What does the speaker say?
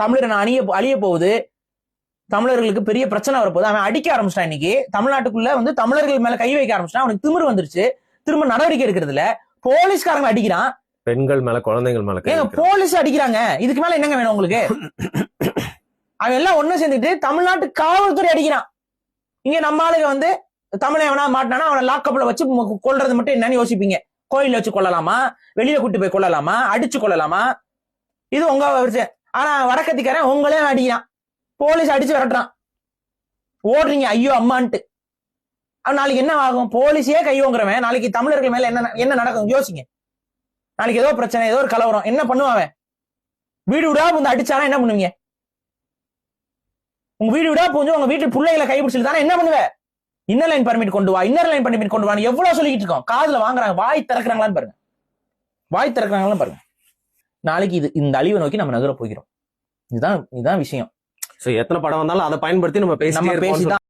தமிழர் அழிய போகுது, தமிழர்களுக்கு பெரிய பிரச்சனை வரப்போகுது. அவன் அடிக்க ஆரம்பிச்சிட்டான். இன்னைக்கு தமிழ்நாட்டுக்குள்ள வந்து தமிழர்கள் மேல கை வைக்க ஆரம்பிச்சிட்டான். அவனுக்கு திமிரு வந்துருச்சு. திரும்ப நடவடிக்கை எடுக்கிறது இல்ல. போலீஸ்காரங்க அடிக்கிறான், பெண்கள் மேல குழந்தைகள் மேல போலீஸ் அடிக்கிறாங்க. இதுக்கு மேல என்னங்க வேணும் உங்களுக்கு? அவன் எல்லாம் ஒண்ணு சேர்ந்துட்டு தமிழ்நாட்டு காவல்துறை அடிக்கிறான். இங்க நம்ம ஆளுங்க வந்து தமிழ் எவனா மாட்டினானா அவனை லாக்கப்ல வச்சு கொல்றது மட்டும் என்னன்னு யோசிப்பீங்க. கோயில வச்சு கொள்ளலாமா, வெளியில கூட்டு போய் கொள்ளலாமா, அடிச்சு கொள்ளலாமா, இது உங்க விஷயம். ஆனா வடக்கத்திக்காரன் உங்களே அடிக்கிறான், போலீஸ் அடிச்சு விரட்டுறான், ஓடுறீங்க ஐயோ அம்மான்ட்டு. நாளைக்கு என்ன ஆகும்? போலீஸே கையோங்கிறவன் நாளைக்கு தமிழர்கள் மேல என்ன நடக்கும் யோசிங்க. நாளைக்கு ஏதோ பிரச்சனை, ஏதோ ஒரு கலவரம், என்ன பண்ணுவான்? வீடு விடா வந்து அடிச்சானா என்ன பண்ணுவீங்க? உங்க வீடு விடா பூந்து உங்க வீட்டு பிள்ளைகளை கைப்பிடிச்சிட்டு தானே என்ன பண்ணுவ? இன்னர் லைன் பர்மிட் கொண்டு வா, இன்னர் லைன் பர்மிட் கொண்டு வான்னு எவ்வளவு சொல்லிட்டு இருக்கோம். காதுல வாங்குறாங்க, வாய் திறக்கிறாங்களான்னு பாருங்க, வாய் திறக்கிறாங்களான்னு பாருங்க. நாளைக்கு இந்த அழிவை நோக்கி நம்ம நகர போகிறோம். இதுதான் விஷயம். எத்தனை படம் வந்தாலும் அதை பயன்படுத்தி நம்ம பேசிதான்